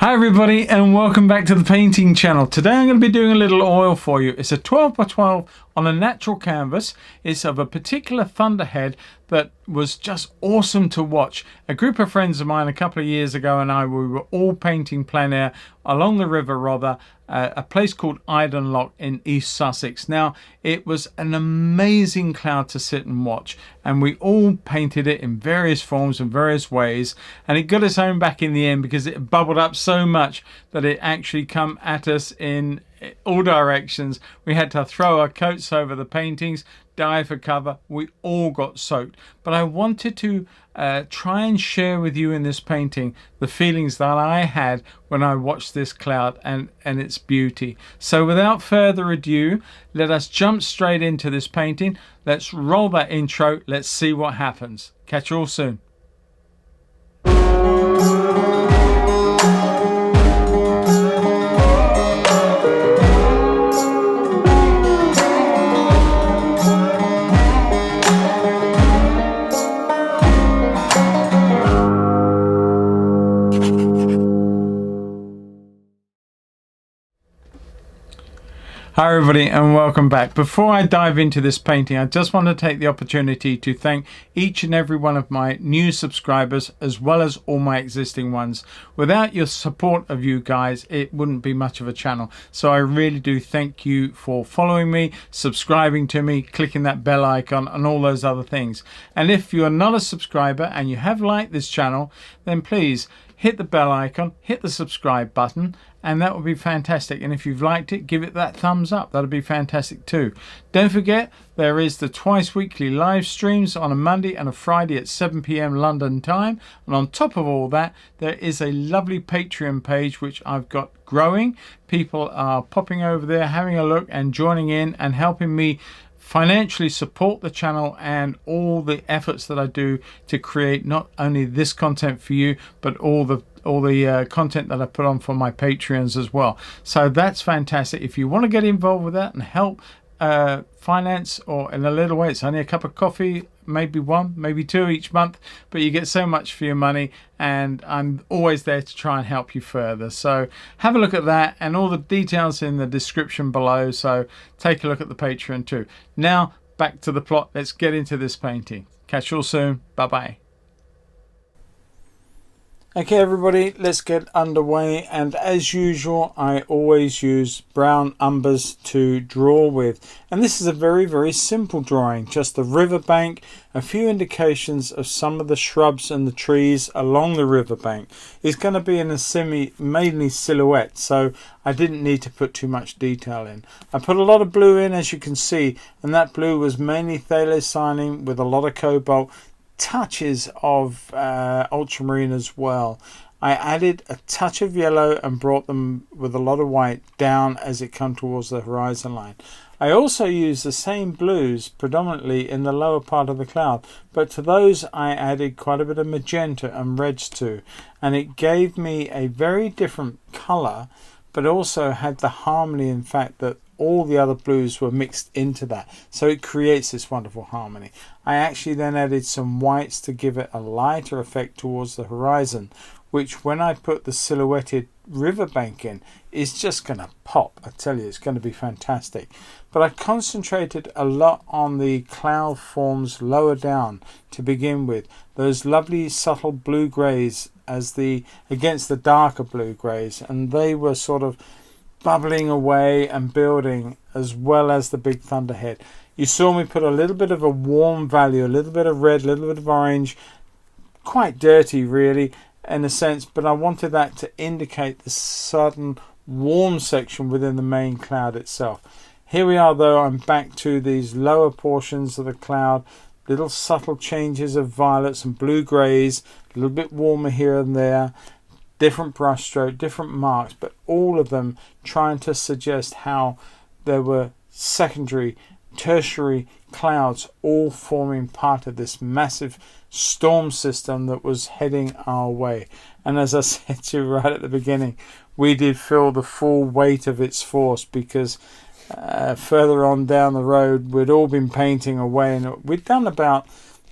Hi everybody and welcome back to the painting channel. Today I'm going to be doing a little oil for you. It's a 12 by 12 on a natural canvas. It's of a particular Thunderhead that was just awesome to watch. A group of friends of mine a couple of years ago and we were all painting plein air along the River Rother, a place called Iden Lock in East Sussex. Now, it was an amazing cloud to sit and watch, and we all painted it in various forms and various ways, and it got its own back in the end because it bubbled up so much that it actually come at us in all directions. We had to throw our coats over the paintings, dive for cover. We all got soaked, but I wanted to try and share with you in this painting the feelings that I had when I watched this cloud and its beauty. So without further ado, let us jump straight into this painting. Let's roll that intro. Let's see what happens. Catch you all soon. Hi everybody and welcome back. Before I dive into this painting, I just want to take the opportunity to thank each and every one of my new subscribers as well as all my existing ones. Without your support of you guys, it wouldn't be much of a channel. So I really do thank you for following me, subscribing to me, clicking that bell icon and all those other things. And if you're not a subscriber and you have liked this channel, then please hit the bell icon, hit the subscribe button, and that would be fantastic. And if you've liked it, give it that thumbs up. That'll be fantastic too. Don't forget, there is the twice weekly live streams on a Monday and a Friday at 7 p.m. London time. And on top of all that, there is a lovely Patreon page which I've got growing. People are popping over there, having a look and joining in and helping me financially support the channel and all the efforts that I do to create not only this content for you, but all the content that I put on for my Patreons as well. So that's fantastic. If you want to get involved with that and help finance, or in a little way, it's only a cup of coffee, maybe one, maybe two each month, but you get so much for your money, and I'm always there to try and help you further. So have a look at that and all the details in the description below. So take a look at the Patreon too. Now back to the plot. Let's get into this painting. Catch you all soon. Bye bye. Okay everybody, let's get underway, and as usual I always use brown umbers to draw with, and this is a very simple drawing, just the riverbank, a few indications of some of the shrubs and the trees along the riverbank. It's going to be in a mainly silhouette, so I didn't need to put too much detail in. I put a lot of blue in, as you can see, and that blue was mainly phthalocyanin with a lot of cobalt, touches of ultramarine as well. I added a touch of yellow and brought them with a lot of white down as it come towards the horizon line. I also used the same blues predominantly in the lower part of the cloud, but to those I added quite a bit of magenta and reds too, and it gave me a very different color, but also had the harmony, in fact, that all the other blues were mixed into that, so it creates this wonderful harmony. I actually then added some whites to give it a lighter effect towards the horizon, which when I put the silhouetted riverbank in is just going to pop. I tell you, it's going to be fantastic. But I concentrated a lot on the cloud forms lower down to begin with, those lovely subtle blue greys against the darker blue greys, and they were sort of bubbling away and building, as well as the big Thunderhead. You saw me put a little bit of a warm value, a little bit of red, a little bit of orange, quite dirty really in a sense, but I wanted that to indicate the sudden warm section within the main cloud itself. Here we are though, I'm back to these lower portions of the cloud, little subtle changes of violets and blue greys, a little bit warmer here and there, different brush stroke, different marks, but all of them trying to suggest how there were secondary, tertiary clouds all forming part of this massive storm system that was heading our way. And as I said to you right at the beginning, we did feel the full weight of its force, because further on down the road we'd all been painting away, and we'd done about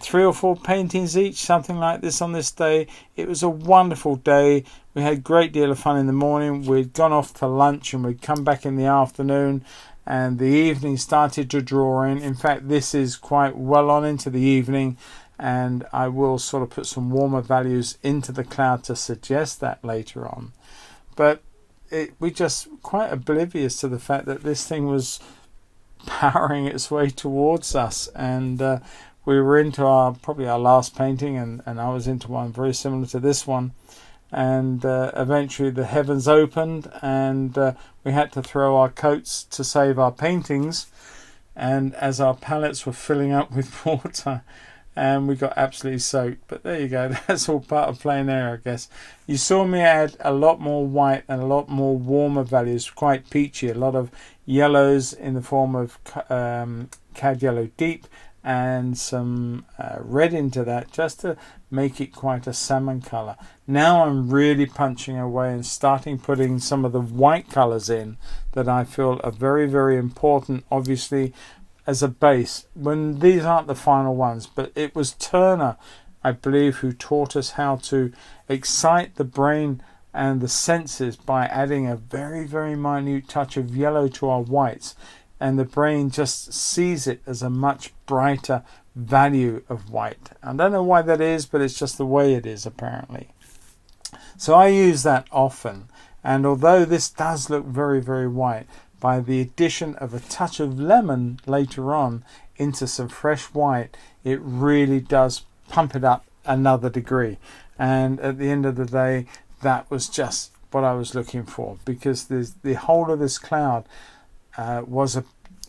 3 or 4 paintings each, something like this on this day. It was a wonderful day. We had a great deal of fun in the morning. We'd gone off to lunch and we'd come back in the afternoon, and the evening started to draw in. In fact, this is quite well on into the evening, and I will sort of put some warmer values into the cloud to suggest that later on. But we just quite oblivious to the fact that this thing was powering its way towards us, and we were into probably our last painting, and I was into one very similar to this one, and eventually the heavens opened, and we had to throw our coats to save our paintings, and as our palettes were filling up with water, and we got absolutely soaked. But there you go, that's all part of plein air, I guess. You saw me add a lot more white and a lot more warmer values, quite peachy, a lot of yellows in the form of cad yellow deep, and some red into that, just to make it quite a salmon colour. Now I'm really punching away and starting putting some of the white colours in that I feel are very, very important, obviously, as a base. When these aren't the final ones, but it was Turner, I believe, who taught us how to excite the brain and the senses by adding a very, very minute touch of yellow to our whites, and the brain just sees it as a much brighter value of white. I don't know why that is, but it's just the way it is, apparently. So I use that often, and although this does look very, very white, by the addition of a touch of lemon later on into some fresh white, it really does pump it up another degree. And at the end of the day, that was just what I was looking for, because the whole of this cloud was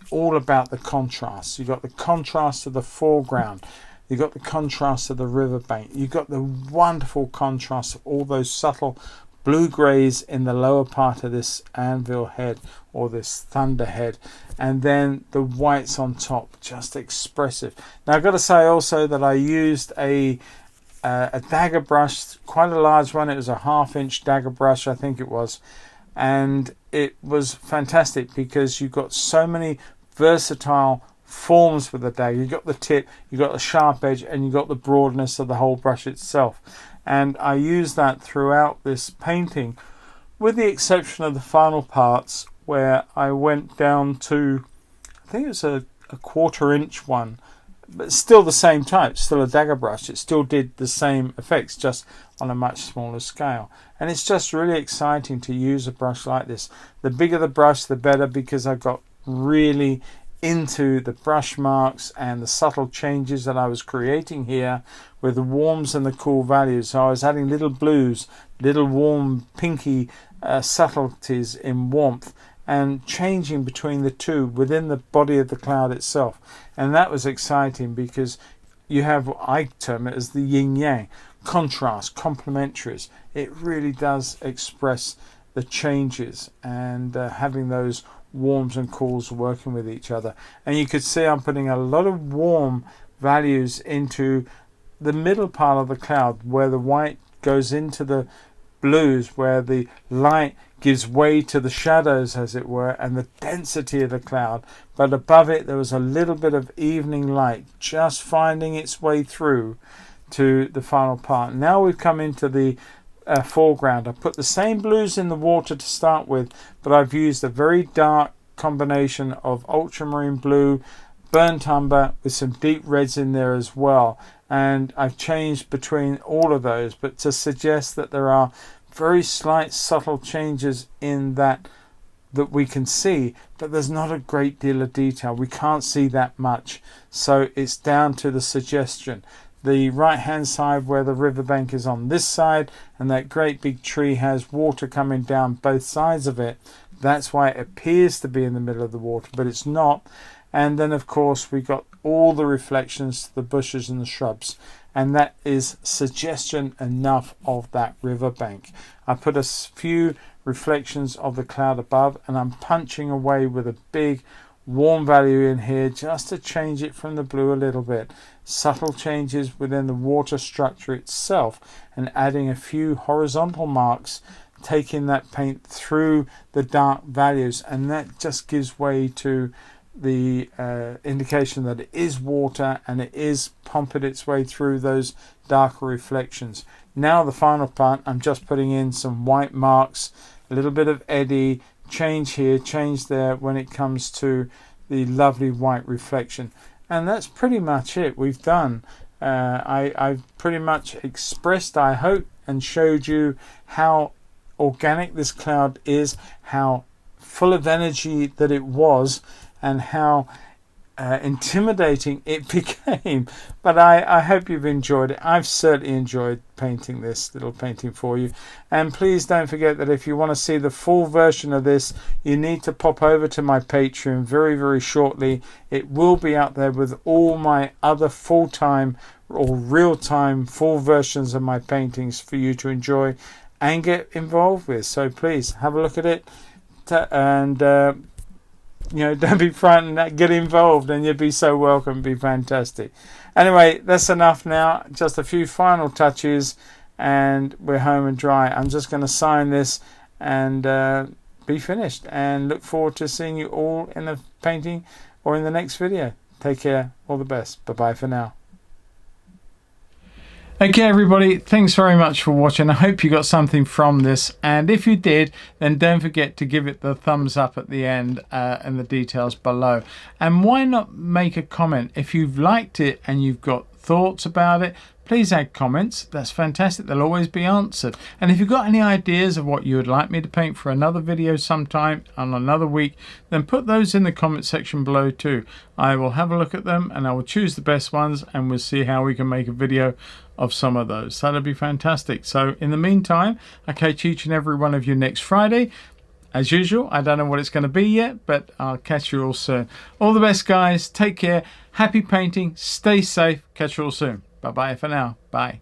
all about the contrast. You got the contrast of the foreground, you got the contrast of the riverbank, you got the wonderful contrast of all those subtle blue greys in the lower part of this anvil head, or this thunderhead, and then the whites on top, just expressive. Now I've got to say also that I used a dagger brush, quite a large one. It was a 1/2 inch dagger brush, I think it was, and it was fantastic because you got so many versatile forms with the dagger. You got the tip, you got the sharp edge, and you got the broadness of the whole brush itself. And I used that throughout this painting, with the exception of the final parts where I went down to, I think it was a 1/4 inch one, but still the same type, still a dagger brush. It still did the same effects, just on a much smaller scale. And it's just really exciting to use a brush like this. The bigger the brush, the better, because I got really into the brush marks and the subtle changes that I was creating here with the warms and the cool values. So I was adding little blues, little warm pinky subtleties in warmth, and changing between the two within the body of the cloud itself. And that was exciting because you have, I term it as the yin-yang, contrast, complementaries. It really does express the changes, and having those warms and cools working with each other. And you could see I'm putting a lot of warm values into the middle part of the cloud, where the white goes into the blues, where the light gives way to the shadows, as it were, and the density of the cloud. But above it there was a little bit of evening light just finding its way through to the final part. Now we've come into the foreground. I put the same blues in the water to start with, but I've used a very dark combination of ultramarine blue, burnt umber, with some deep reds in there as well. And I've changed between all of those, but to suggest that there are very slight subtle changes in that we can see, but there's not a great deal of detail. We can't see that much, so it's down to the suggestion. The right hand side, where the riverbank is on this side, and that great big tree has water coming down both sides of it. That's why it appears to be in the middle of the water, but it's not. And then of course we got all the reflections to the bushes and the shrubs, and that is suggestion enough of that riverbank. I put a few reflections of the cloud above, and I'm punching away with a big warm value in here just to change it from the blue a little bit. Subtle changes within the water structure itself, and adding a few horizontal marks, taking that paint through the dark values, and that just gives way to the indication that it is water and it is pumping its way through those darker reflections. Now the final part, I'm just putting in some white marks, a little bit of eddy, change here, change there when it comes to the lovely white reflection. And that's pretty much it. We've done. I've pretty much expressed, I hope, and showed you how organic this cloud is, how full of energy that it was, and how intimidating it became. But I hope you've enjoyed it. I've certainly enjoyed painting this little painting for you. And please don't forget that if you want to see the full version of this, you need to pop over to my Patreon very, very shortly. It will be out there with all my other full-time or real-time full versions of my paintings for you to enjoy and get involved with. So please have a look at it, and don't be frightened, get involved, and you'd be so welcome. It'd be fantastic. Anyway, that's enough now. Just a few final touches and we're home and dry. I'm just going to sign this and be finished, and look forward to seeing you all in the painting or in the next video. Take care. All the best. Bye-bye for now. Okay everybody, thanks very much for watching. I hope you got something from this, and if you did, then don't forget to give it the thumbs up at the end and the details below. And why not make a comment if you've liked it and you've got thoughts about it? Please add comments. That's fantastic. They'll always be answered. And if you've got any ideas of what you would like me to paint for another video sometime on another week, then put those in the comment section below too. I will have a look at them and I will choose the best ones, and we'll see how we can make a video of some of those. That'll be fantastic. So in the meantime, I catch each and every one of you next Friday. As usual, I don't know what it's going to be yet, but I'll catch you all soon. All the best, guys. Take care. Happy painting. Stay safe. Catch you all soon. Bye-bye for now. Bye.